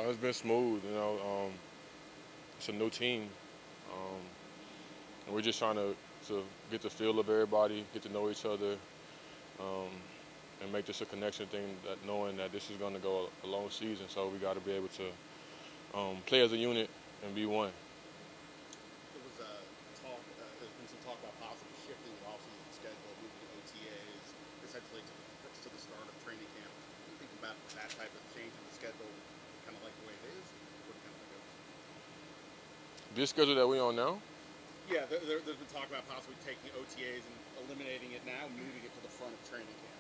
It's been smooth. It's a new team. Um, and we're just trying to get the feel of everybody, get to know each other, um, and make this a connection thing. That knowing that this is going to go a long season, so we got to be able to play as a unit and be one. There was talk. There's been some talk about possibly shifting the offseason schedule, moving to OTAs, essentially to the start of training camp. What do you think about that type of change in the schedule? Kind of like the way it is. What do you kind of think of it? This schedule that we on now, Yeah, there's been talk about possibly taking OTAs and eliminating it now, moving it to the front of training camp,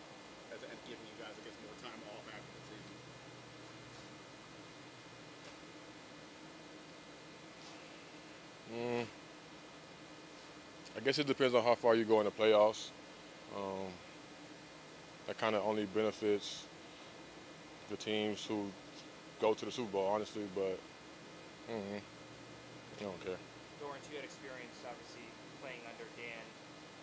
and giving you guys, I guess, more time off after the season. mm, I guess it depends on how far you go in the playoffs. Um, that kind of only benefits the teams who go to the Super Bowl, honestly. But mm, I don't care. Dorance, you had experience, obviously, playing under Dan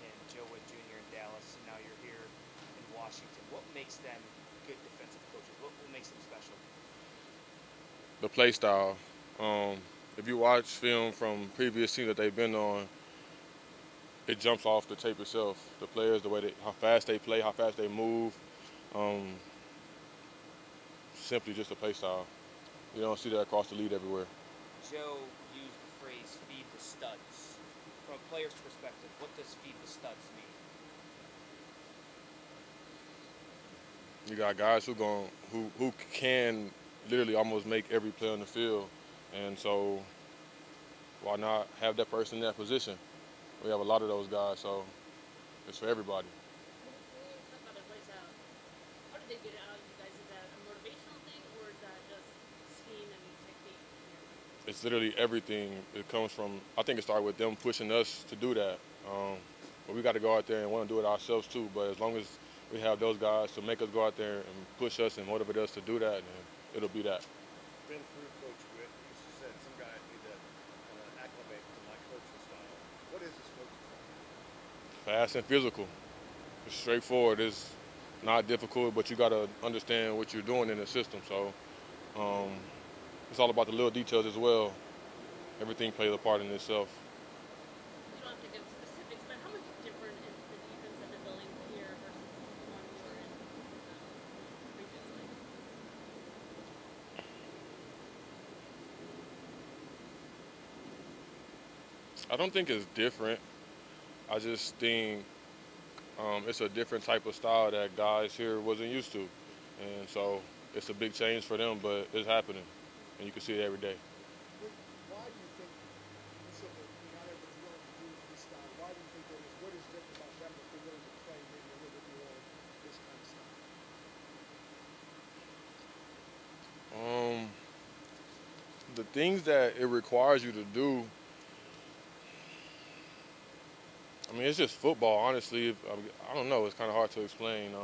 and Joe Wood Jr. in Dallas, and now you're here in Washington. What makes them good defensive coaches? What makes them special? The play style. If you watch film from previous teams that they've been on, it jumps off the tape itself. The players, how fast they play, how fast they move. Um, Simply just a play style. You don't see that across the league everywhere. Joe used the phrase feed the studs. From a player's perspective, what does feed the studs mean? You got guys who can literally almost make every play on the field, and so why not have that person in that position? We have a lot of those guys, so it's for everybody. When you talk about their play style, how did they get it out of you guys? Is that a motivational thing, or is that just scheme and technique? It's literally everything. It comes from, I think it started with them pushing us to do that. But we got to go out there and want to do it ourselves too. But as long as we have those guys to make us go out there and push us and motivate us to do that, then it'll be that. Been through Coach Witt. He said some guys need to acclimate to my coaching style. What is this coaching style? Fast and physical. It's straightforward. It's not difficult, but you got to understand what you're doing in the system. So um, it's all about the little details as well. Everything plays a part in itself. You don't have to give specifics, but how much different is the defense that they're building here versus the one you were in previously? I don't think it's different. I just think it's a different type of style that guys here wasn't used to. And so it's a big change for them, but it's happening. And you can see it every day. Why do you think you said that you're not able to do this style? Why do you think that is? What is different about them that they're willing to play maybe a little bit more this kind of style? The things that it requires you to do, I mean, it's just football, honestly. I don't know. It's kind of hard to explain.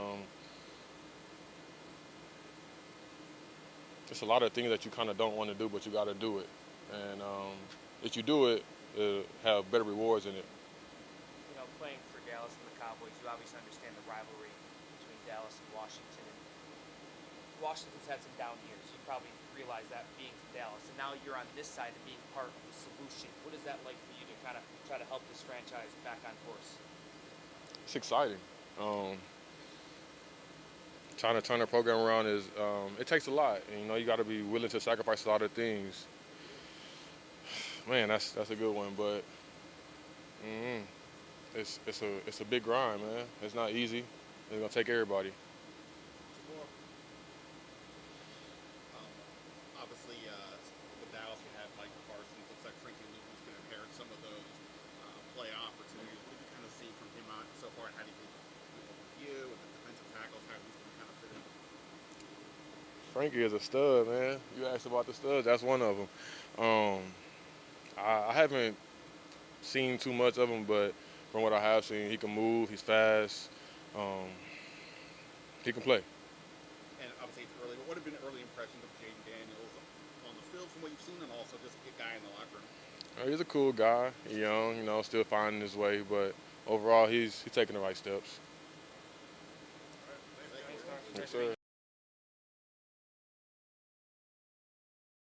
There's a lot of things that you kind of don't want to do, but you got to do it. And if you do it, it'll have better rewards in it. You know, playing for Dallas and the Cowboys, you obviously understand the rivalry between Dallas and Washington. And Washington's had some down years. You probably realize that being from Dallas. And now you're on this side and being part of the solution. What is that like for you to kind of try to help this franchise back on course? It's exciting. Trying to turn a program around it takes a lot. And, you got to be willing to sacrifice a lot of things. Man, that's a good one, but it's a big grind, man. It's not easy. It's gonna take everybody. Obviously, with Dallas, you have Mike Parsons. Looks like Frankie Luton's going to inherit some of those play opportunities. What have you kind of seen from him so far, and how do you think you and the defensive tackles, how he's going to kind of fit in? Frankie is a stud, man. You asked about the studs. That's one of them. I haven't seen too much of him, but from what I have seen, he can move. He's fast. He can play. And obviously it's early, but what have been early impressions of Jaden Daniels on the field from what you've seen, and also just a guy in the locker room? He's a cool guy. He's young, still finding his way, but overall, he's taking the right steps. All right, thanks, guys. Yes, sir.